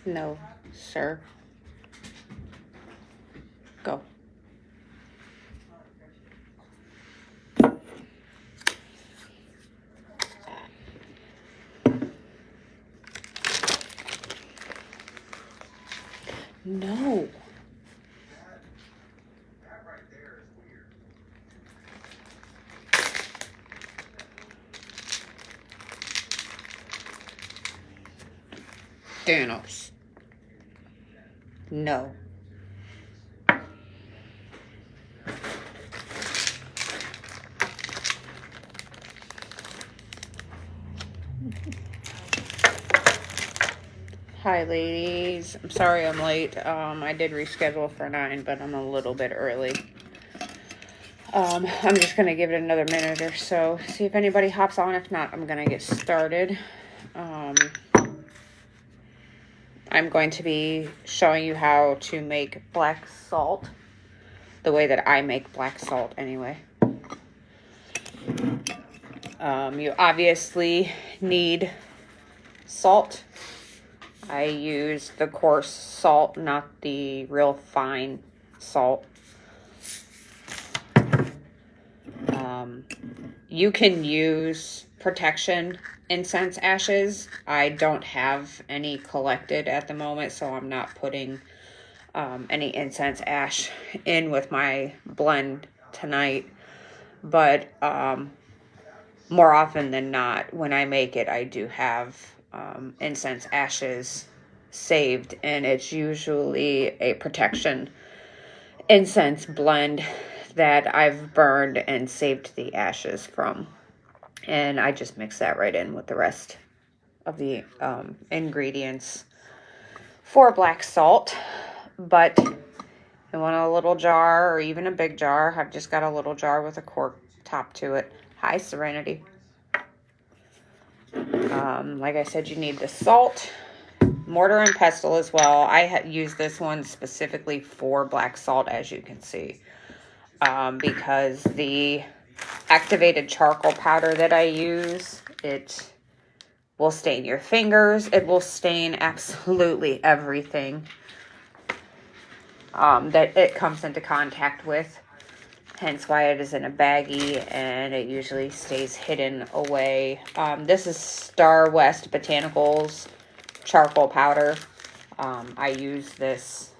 No, sir. Go. No. Thanos. No. Hi, ladies. I'm sorry I'm late. I did reschedule for 9, but I'm a little bit early. I'm just going to give it another minute or so. See if anybody hops on. If not, I'm going to get started. I'm going to be showing you how to make black salt. The way that I make black salt, anyway. You obviously need salt. I use the coarse salt, not the real fine salt. You can use protection incense ashes. I don't have any collected at the moment, so I'm not putting any incense ash in with my blend tonight. But more often than not, when I make it, I do have incense ashes saved, and it's usually a protection incense blend that I've burned and saved the ashes from, and I just mix that right in with the rest of the ingredients for black salt. But you want a little jar or even a big jar. I've just got a little jar with a cork top to it. Hi, Serenity. Like I said, you need the salt, mortar and pestle as well. I use this one specifically for black salt, as you can see, because the activated charcoal powder that I use, it will stain your fingers. It will stain absolutely everything that it comes into contact with. Hence why it is in a baggie, and it usually stays hidden away. This is Star West Botanicals charcoal powder. I use this,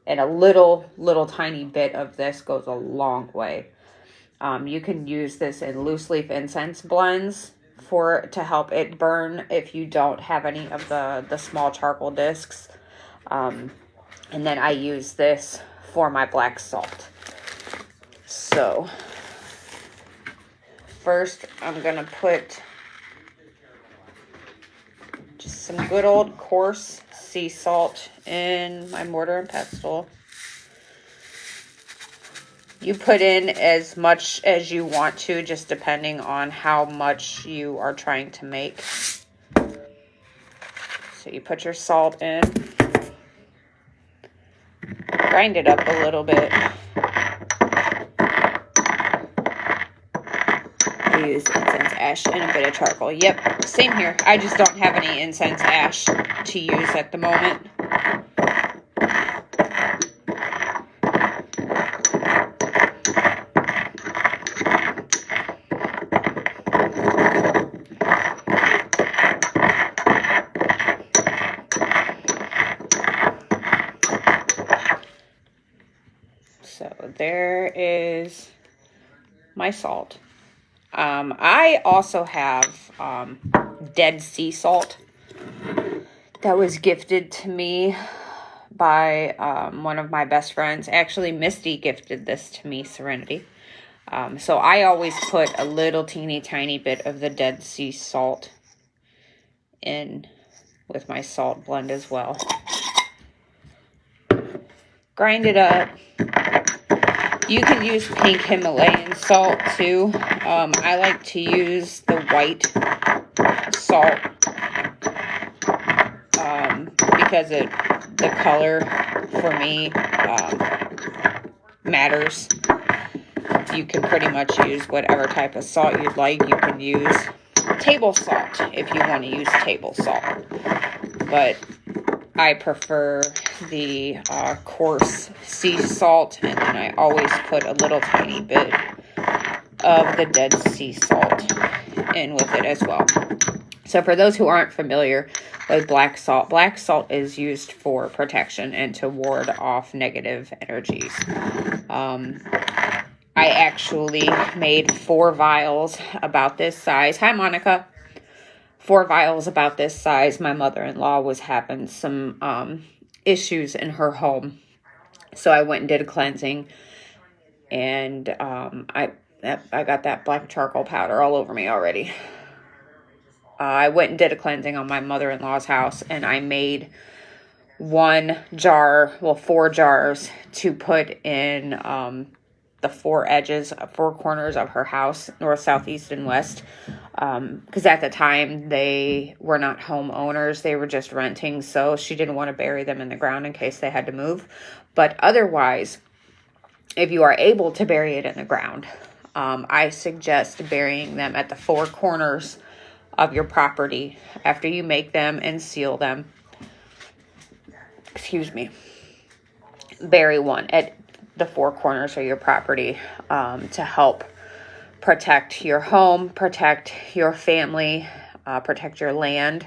and a little tiny bit of this goes a long way. You can use this in loose leaf incense blends to help it burn if you don't have any of the small charcoal discs. And then I use this for my black salt. So first I'm going to put just some good old coarse sea salt in my mortar and pestle. You put in as much as you want to, just depending on how much you are trying to make. So you put your salt in, grind it up a little bit. I use incense ash and a bit of charcoal. Yep, same here. I just don't have any incense ash to use at the moment. So there is my salt. I also have Dead Sea salt that was gifted to me by one of my best friends. Actually, Misty gifted this to me, Serenity. So I always put a little teeny tiny bit of the Dead Sea salt in with my salt blend as well. Grind it up. You can use pink Himalayan salt too. I like to use the white salt because the color for me matters. You can pretty much use whatever type of salt you'd like. You can use table salt if you want to use table salt. But I prefer the coarse sea salt, and then I always put a little tiny bit of the Dead Sea salt in with it as well. So for those who aren't familiar with black salt is used for protection and to ward off negative energies. I actually made 4 vials about this size. Hi, Monica. 4 vials about this size. My mother-in-law was having some issues in her home. So I went and did a cleansing. And I got that black charcoal powder all over me already. I went and did a cleansing on my mother-in-law's house. And I made 4 jars to put in the 4 corners of her house, north, south, east, and west. Because at the time, they were not homeowners. They were just renting. So she didn't want to bury them in the ground in case they had to move. But otherwise, if you are able to bury it in the ground, I suggest burying them at the 4 corners of your property after you make them and seal them. Bury one at the 4 corners of your property to help protect your home, protect your family, protect your land.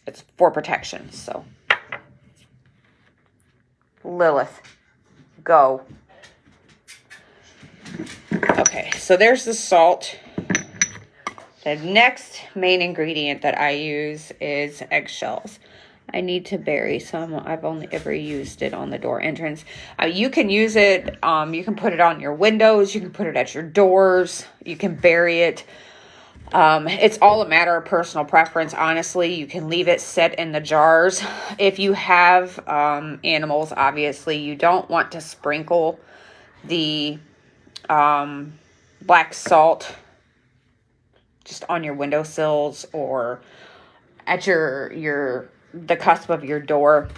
It's for protection. So, Lilith, go. Okay, so there's the salt. The next main ingredient that I use is eggshells. I need to bury some. I've only ever used it on the door entrance. You can use it. You can put it on your windows. You can put it at your doors. You can bury it. It's all a matter of personal preference, honestly. You can leave it set in the jars. If you have animals, obviously, you don't want to sprinkle the black salt just on your windowsills or at the cusp of your door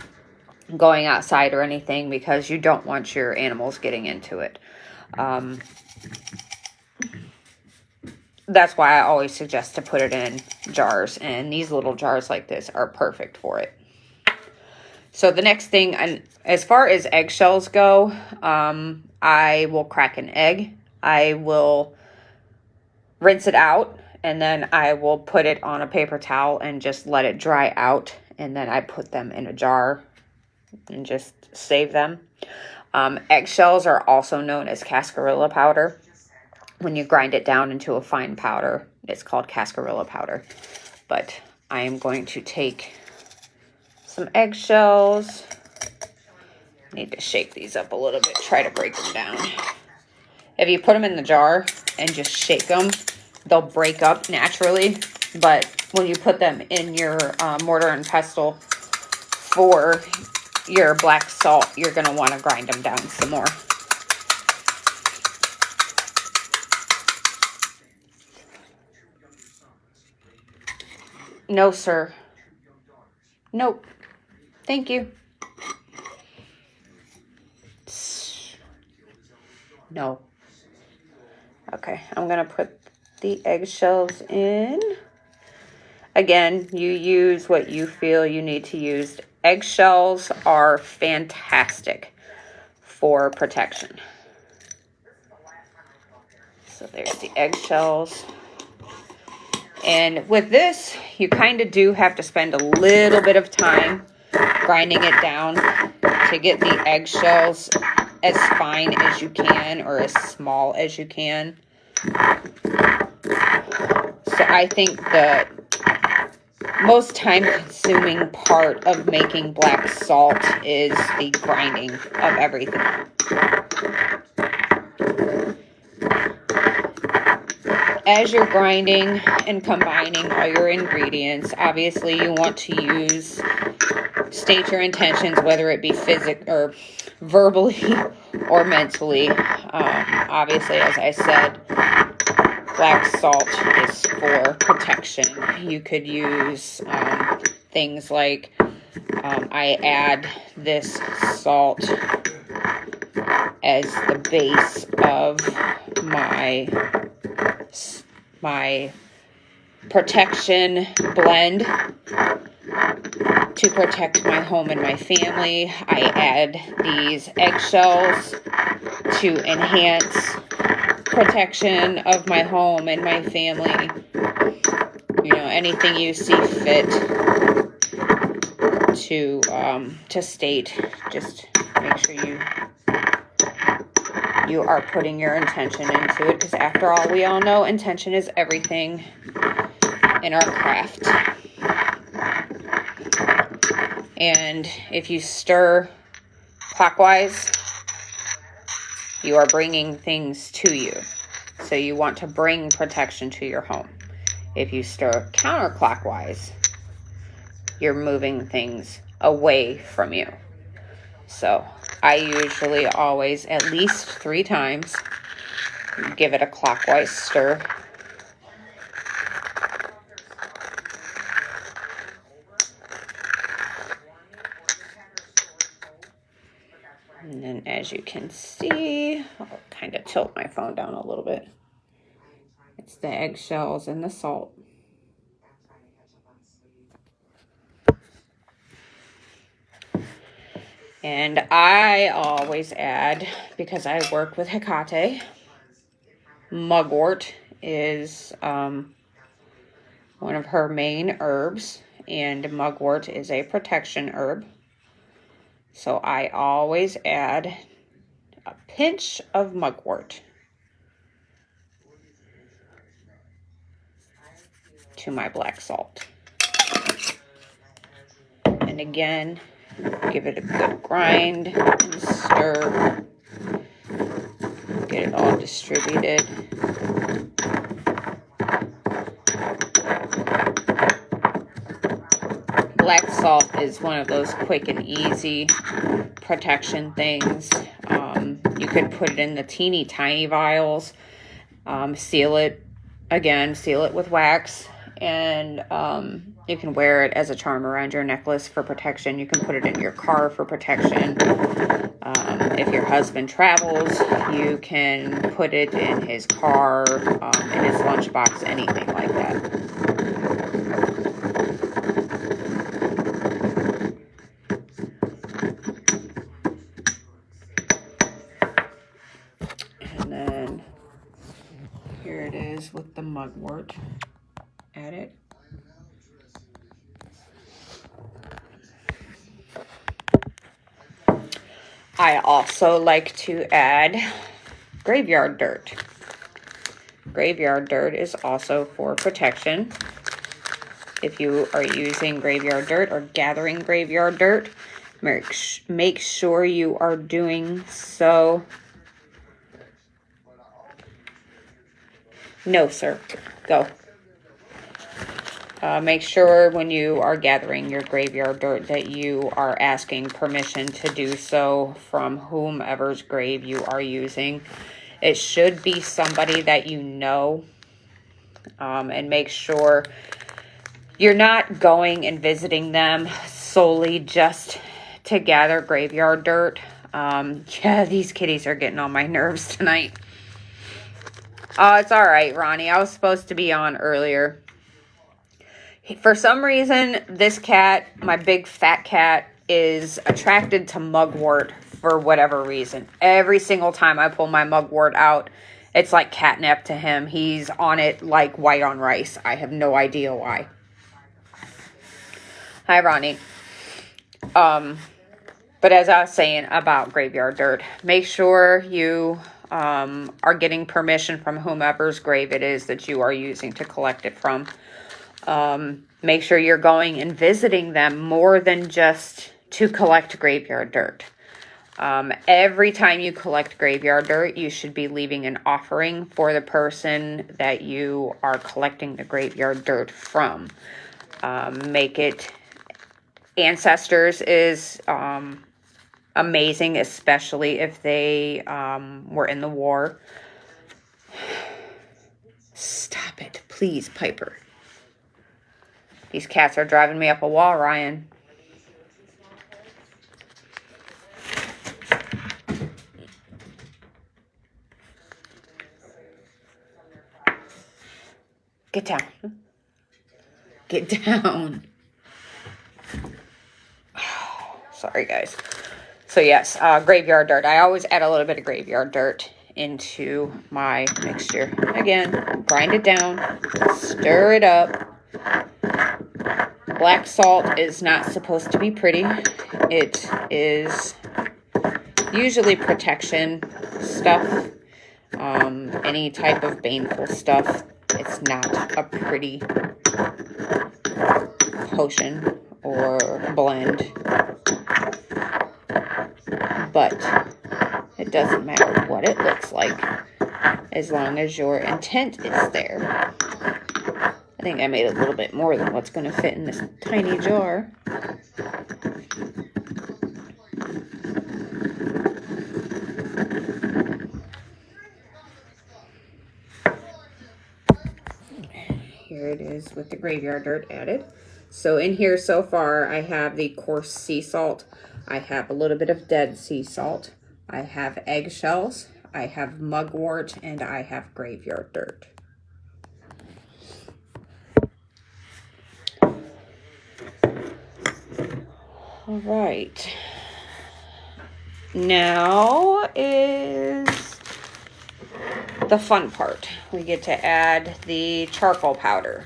going outside or anything, because you don't want your animals getting into it. That's why I always suggest to put it in jars, and these little jars like this are perfect for it. So the next thing, and as far as eggshells go, I will crack an egg. I will rinse it out, and then I will put it on a paper towel and just let it dry out, and then I put them in a jar and just save them. Eggshells are also known as cascarilla powder. When you grind it down into a fine powder, it's called cascarilla powder. But I am going to take some eggshells. Need to shake these up a little bit, try to break them down. If you put them in the jar and just shake them, they'll break up naturally. But when you put them in your mortar and pestle for your black salt, you're going to want to grind them down some more. No, sir. Nope. Thank you. No. Okay, I'm going to put the eggshells in. Again, you use what you feel you need to use. Eggshells are fantastic for protection. So there's the eggshells. And with this, you kind of do have to spend a little bit of time grinding it down to get the eggshells as fine as you can or as small as you can. So I think the most time-consuming part of making black salt is the grinding of everything. As you're grinding and combining all your ingredients, obviously you want to state your intentions, whether it be verbally or mentally. Obviously, as I said, black salt is for protection. You could use things like I add this salt as the base of my protection blend to protect my home and my family. I add these eggshells to enhance protection of my home and my family. You know, anything you see fit to state. Just make sure you are putting your intention into it, because after all, we all know intention is everything in our craft. And if you stir clockwise, you are bringing things to you. So you want to bring protection to your home. If you stir counterclockwise, you're moving things away from you. So I usually always, at least 3 times, give it a clockwise stir. And then as you can see, I'll kind of tilt my phone down a little bit. It's the eggshells and the salt. And I always add, because I work with Hecate, mugwort is one of her main herbs, and mugwort is a protection herb. So I always add a pinch of mugwort to my black salt. And again, give it a good grind and stir. Get it all distributed. Black salt is one of those quick and easy protection things. You could put it in the teeny tiny vials, seal it with wax, and you can wear it as a charm around your necklace for protection. You can put it in your car for protection. If your husband travels, you can put it in his car, in his lunchbox, anything like that. And then here it is with the mugwort added. I also like to add graveyard dirt. Graveyard dirt is also for protection. If you are using graveyard dirt or gathering graveyard dirt, make sure you are doing so. No, sir. Go. Make sure when you are gathering your graveyard dirt that you are asking permission to do so from whomever's grave you are using. It should be somebody that you know, and make sure you're not going and visiting them solely just to gather graveyard dirt. Yeah, these kitties are getting on my nerves tonight. It's all right, Ronnie. I was supposed to be on earlier. For some reason, this cat, my big fat cat, is attracted to mugwort for whatever reason. Every single time I pull my mugwort out, it's like catnip to him. He's on it like white on rice. I have no idea why. Hi, Ronnie. But as I was saying about graveyard dirt, make sure you are getting permission from whomever's grave it is that you are using to collect it from. Make sure you're going and visiting them more than just to collect graveyard dirt. Every time you collect graveyard dirt, you should be leaving an offering for the person that you are collecting the graveyard dirt from. Make it ancestors is amazing, especially if they were in the war. Stop it, please, Piper. These cats are driving me up a wall, Ryan. Get down. get down. Sorry, guys. So yes, graveyard dirt. I always add a little bit of graveyard dirt into my mixture. Again, grind it down, stir it up. Black salt is not supposed to be pretty. It is usually protection stuff, any type of baneful stuff. It's not a pretty potion or blend, but it doesn't matter what it looks like as long as your intent is there. I think I made a little bit more than what's going to fit in this tiny jar. Here it is with the graveyard dirt added. So in here so far, I have the coarse sea salt. I have a little bit of dead sea salt. I have eggshells. I have mugwort, and I have graveyard dirt. All right. Now is the fun part. We get to add the charcoal powder,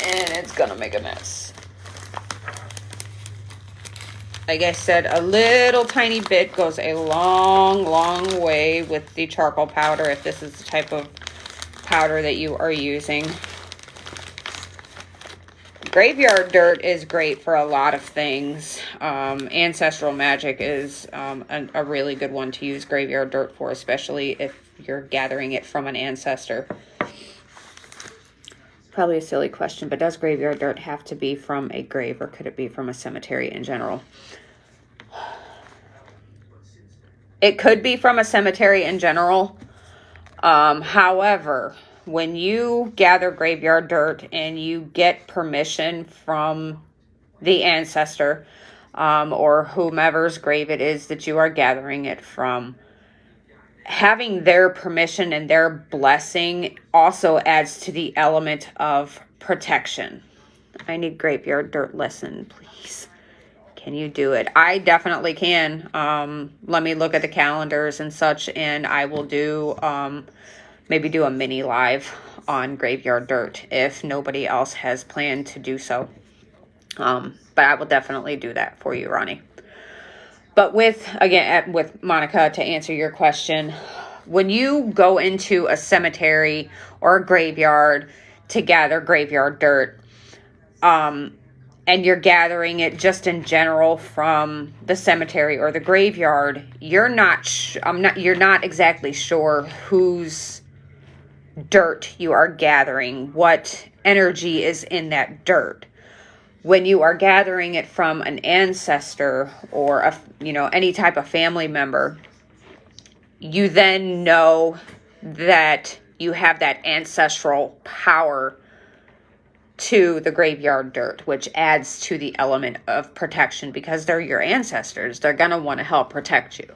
and it's gonna make a mess. Like I said, a little tiny bit goes a long way with the charcoal powder if this is the type of powder that you are using. Graveyard dirt is great for a lot of things. Ancestral magic is a really good one to use graveyard dirt for, especially if you're gathering it from an ancestor. Probably a silly question, but does graveyard dirt have to be from a grave, or could it be from a cemetery in general? It could be from a cemetery in general. However, when you gather graveyard dirt and you get permission from the ancestor, or whomever's grave it is that you are gathering it from, having their permission and their blessing also adds to the element of protection. I need graveyard dirt lesson, please. Can you do it? I definitely can. Let me look at the calendars and such, and I will do maybe do a mini live on graveyard dirt if nobody else has planned to do so. But I will definitely do that for you, Ronnie. But with Monica, to answer your question, when you go into a cemetery or a graveyard to gather graveyard dirt, and you're gathering it just in general from the cemetery or the graveyard, you're not exactly sure whose dirt you are gathering, what energy is in that dirt. When you are gathering it from an ancestor or any type of family member, you then know that you have that ancestral power to the graveyard dirt, which adds to the element of protection because they're your ancestors. They're going to want to help protect you.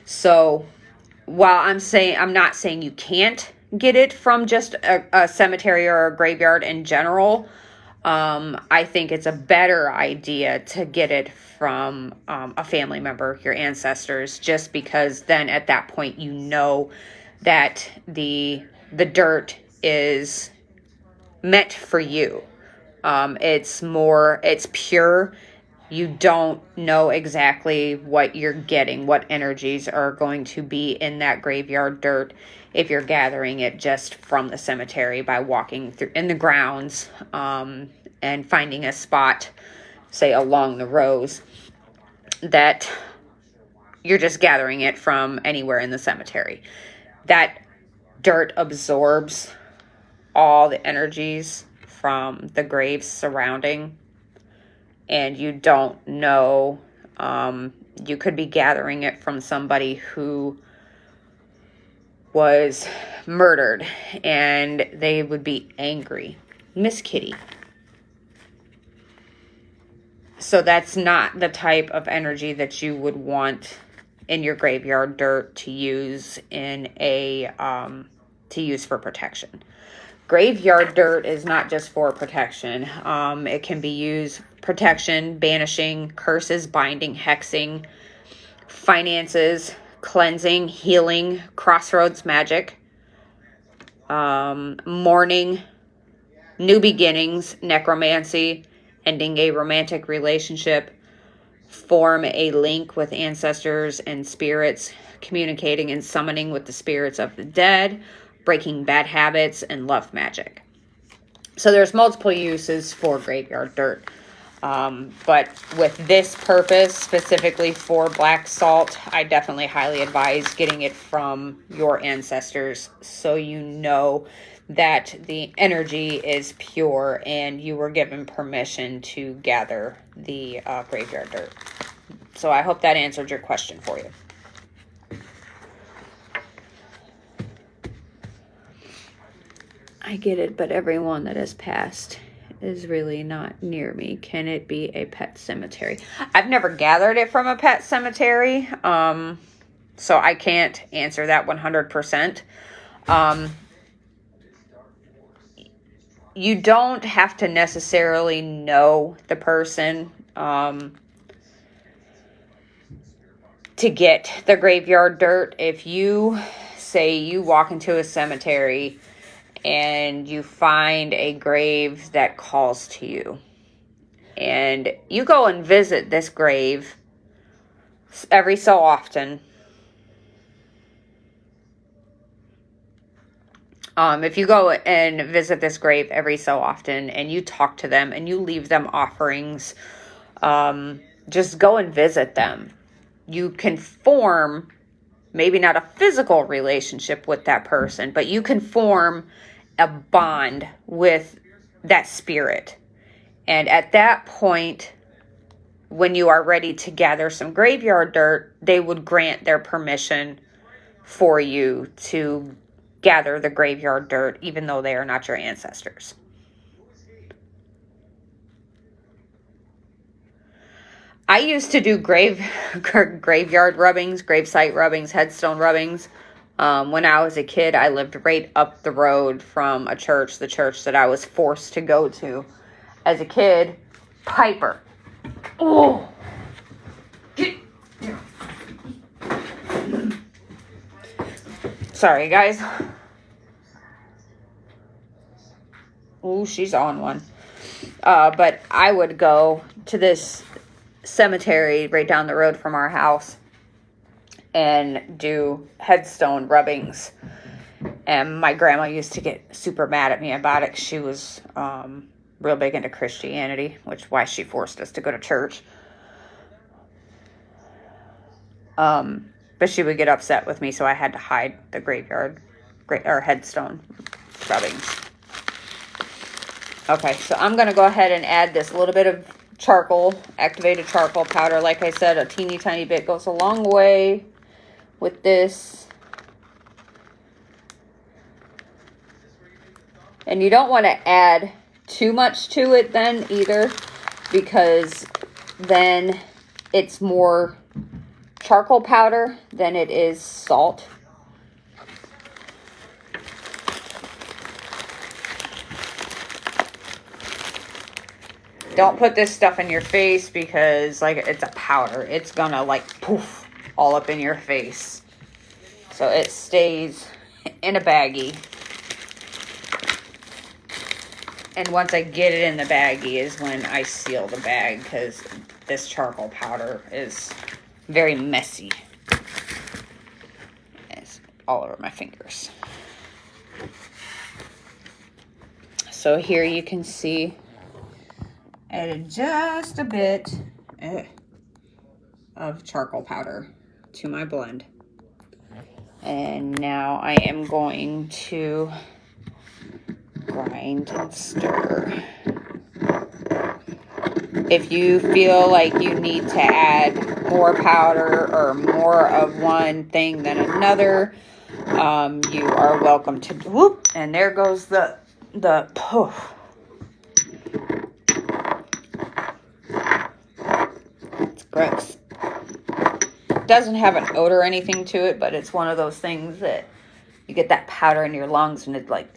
So while I'm not saying you can't get it from just a cemetery or a graveyard in general, I think it's a better idea to get it from a family member, your ancestors, just because then at that point you know that the dirt is meant for you. It's pure. You don't know exactly what you're getting, what energies are going to be in that graveyard dirt if you're gathering it just from the cemetery by walking through in the grounds, and finding a spot, say along the rows, that you're just gathering it from anywhere in the cemetery. That dirt absorbs all the energies from the graves surrounding, and you don't know, you could be gathering it from somebody who was murdered and they would be angry. Miss Kitty. So that's not the type of energy that you would want in your graveyard dirt to use to use for protection. graveyard dirt is not just for protection. It can be used protection, banishing, curses, binding, hexing, finances, cleansing, healing, crossroads magic, mourning, new beginnings, necromancy, ending a romantic relationship, form a link with ancestors and spirits, communicating and summoning with the spirits of the dead, breaking bad habits, and love magic. So there's multiple uses for graveyard dirt. But with this purpose, specifically for black salt, I definitely highly advise getting it from your ancestors so you know that the energy is pure and you were given permission to gather the graveyard dirt. So I hope that answered your question for you. I get it, but everyone that has passed is really not near me. Can it be a pet cemetery? I've never gathered it from a pet cemetery, so I can't answer that 100%. You don't have to necessarily know the person to get the graveyard dirt. If you say you walk into a cemetery and you find a grave that calls to you, and you go and visit this grave every so often. If you go and visit this grave every so often and you talk to them and you leave them offerings, just go and visit them. You can form maybe not a physical relationship with that person, but you can form a bond with that spirit. And at that point, when you are ready to gather some graveyard dirt, they would grant their permission for you to gather the graveyard dirt, even though they are not your ancestors. I used to do graveyard rubbings, gravesite rubbings, headstone rubbings. When I was a kid, I lived right up the road from a church, the church that I was forced to go to as a kid. Piper. Oh. Sorry, guys. Oh, she's on one. But I would go to this cemetery right down the road from our house and do headstone rubbings. And my grandma used to get super mad at me about it. She was real big into Christianity, which is why she forced us to go to church. But she would get upset with me, so I had to hide the graveyard or headstone rubbings. Okay, so I'm going to go ahead and add this little bit of charcoal, activated charcoal powder. Like I said, a teeny tiny bit goes a long way with this. And you don't want to add too much to it then either, because then it's more charcoal powder than it is salt. Don't put this stuff in your face because, like, it's a powder. It's gonna, like, poof all up in your face. So it stays in a baggie. And once I get it in the baggie is when I seal the bag, because this charcoal powder is very messy. It's all over my fingers. So here you can see added just a bit of charcoal powder to my blend. And now I am going to grind and stir. If you feel like you need to add more powder or more of one thing than another, you are welcome to. Whoop! And there goes the poof. It's gross. It doesn't have an odor or anything to it, but it's one of those things that you get that powder in your lungs and it's like.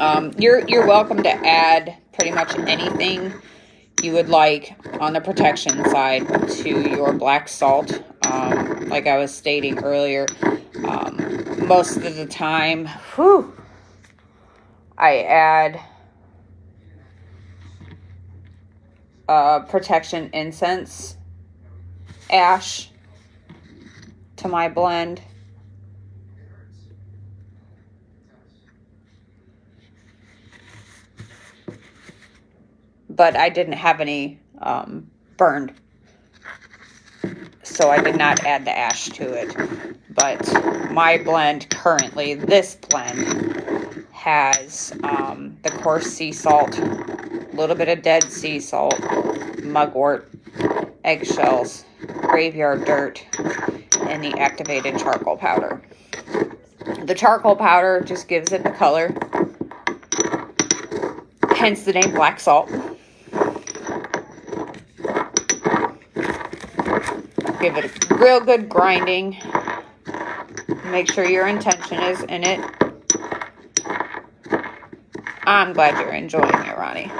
You're welcome to add pretty much anything you would like on the protection side to your black salt. Like I was stating earlier, most of the time, I add protection incense ash to my blend. But I didn't have any burned, so I did not add the ash to it. But my blend currently, this blend, has the coarse sea salt, a little bit of dead sea salt, mugwort, eggshells, graveyard dirt, and the activated charcoal powder. The charcoal powder just gives it the color, hence the name black salt. Give it a real good grinding. Make sure your intention is in it. I'm glad you're enjoying it, Ronnie.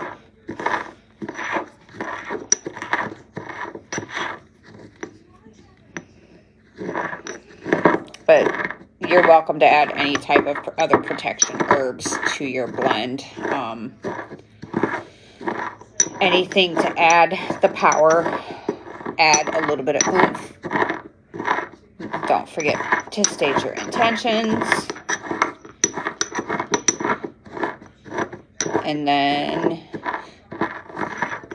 But you're welcome to add any type of other protection herbs to your blend. Anything to add the power, add a little bit of oomph. Don't forget to state your intentions. And then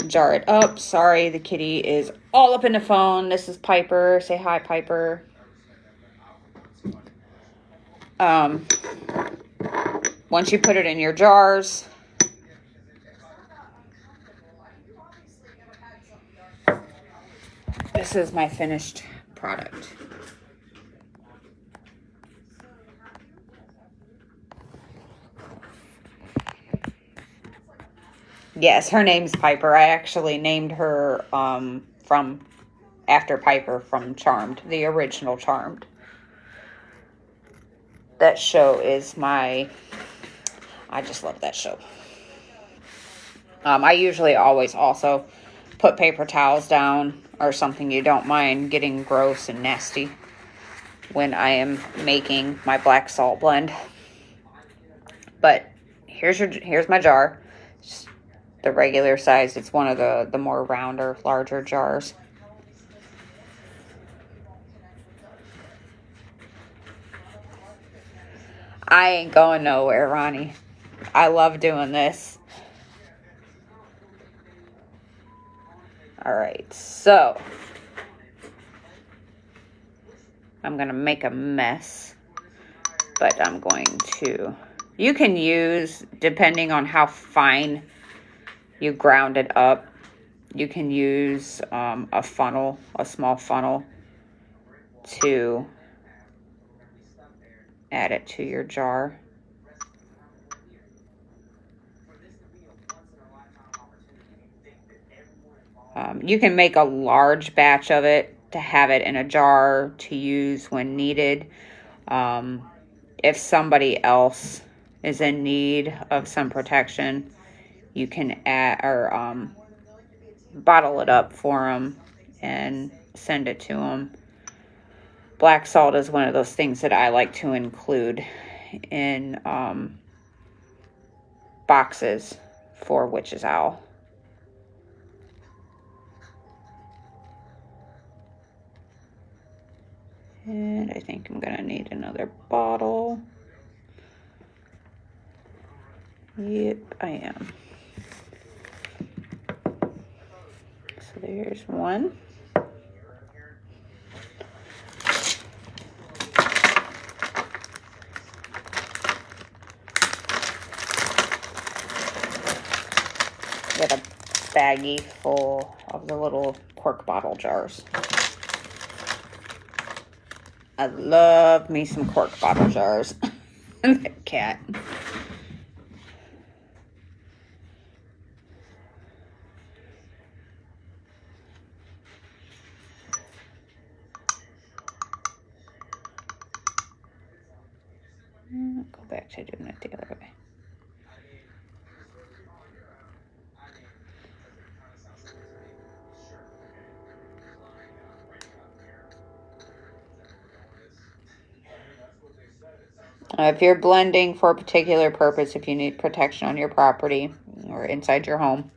jar it up. Sorry, the kitty is all up in the phone. This is Piper. Say hi, Piper. Once you put it in your jars, this is my finished product. Yes, her name's Piper. I actually named her from after Piper from Charmed, the original Charmed. That show is I just love that show. I usually always also put paper towels down or something you don't mind getting gross and nasty when I am making my black salt blend. But here's my jar. Just the regular size. It's one of the more rounder, larger jars. I ain't going nowhere, Ronnie. I love doing this. Alright, so I'm going to make a mess, but I'm going to, you can use, depending on how fine you ground it up, you can use a funnel, a small funnel, to add it to your jar. You can make a large batch of it to have it in a jar to use when needed. If somebody else is in need of some protection, you can add or bottle it up for them and send it to them. Black salt is one of those things that I like to include in boxes for Witch's Owl. And I think I'm going to need another bottle. Yep, I am. So there's one. Got a baggie full of the little cork bottle jars. I love me some cork bottle jars. And the cat. Go back to doing it the other way. If you're blending for a particular purpose, if you need protection on your property or inside your home,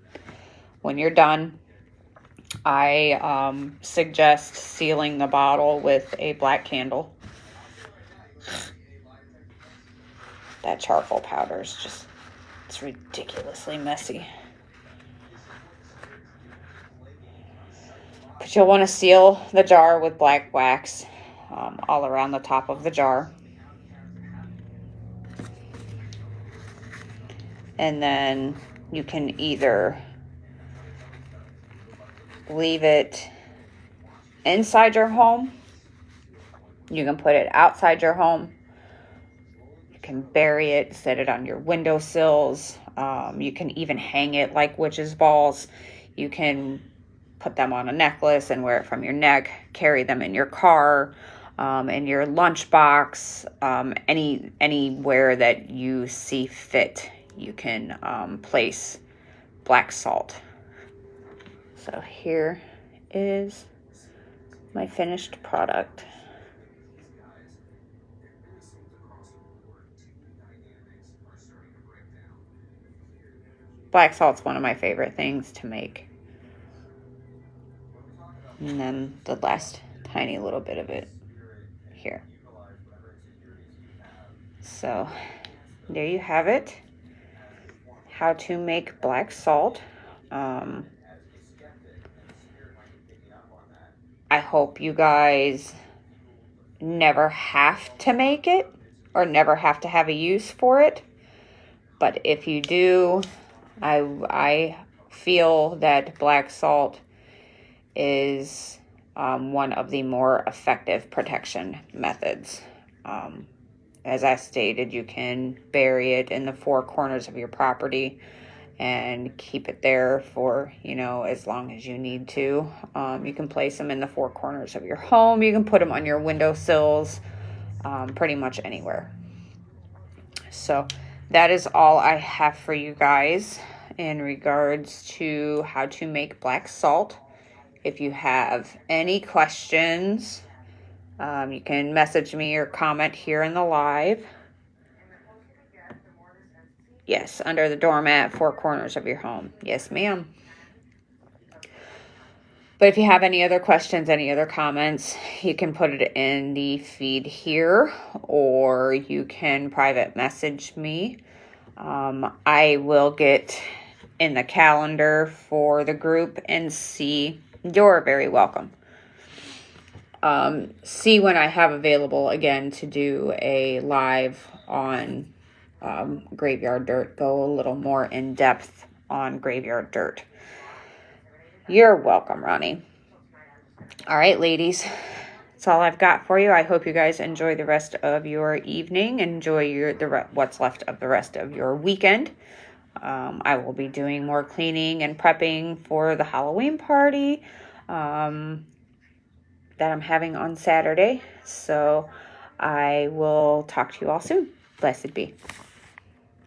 when you're done, I suggest sealing the bottle with a black candle. That charcoal powder is just, it's ridiculously messy. But you'll want to seal the jar with black wax all around the top of the jar. And then you can either leave it inside your home. You can put it outside your home. You can bury it, set it on your windowsills. You can even hang it like witch's balls. You can put them on a necklace and wear it from your neck, carry them in your car, in your lunchbox, anywhere that you see fit. You can place black salt. So here is my finished product. Black salt's one of my favorite things to make. And then the last tiny little bit of it here. So there you have it. How to make black salt. I hope you guys never have to make it or never have to have a use for it. But if you do, I feel that black salt is one of the more effective protection methods. As I stated, you can bury it in the four corners of your property and keep it there for, as long as you need to. You can place them in the four corners of your home. You can put them on your windowsills, pretty much anywhere. So that is all I have for you guys in regards to how to make black salt. If you have any questions, you can message me or comment here in the live. Yes, under the doormat, four corners of your home. Yes, ma'am. But if you have any other questions, any other comments, you can put it in the feed here, or you can private message me. I will get in the calendar for the group and see. You're very welcome. See when I have available again to do a live on graveyard dirt. Go a little more in depth on graveyard dirt. You're welcome, Ronnie. All right, ladies. That's all I've got for you. I hope you guys enjoy the rest of your evening. Enjoy what's left of the rest of your weekend. I will be doing more cleaning and prepping for the Halloween party that I'm having on Saturday. So I will talk to you all soon. Blessed be.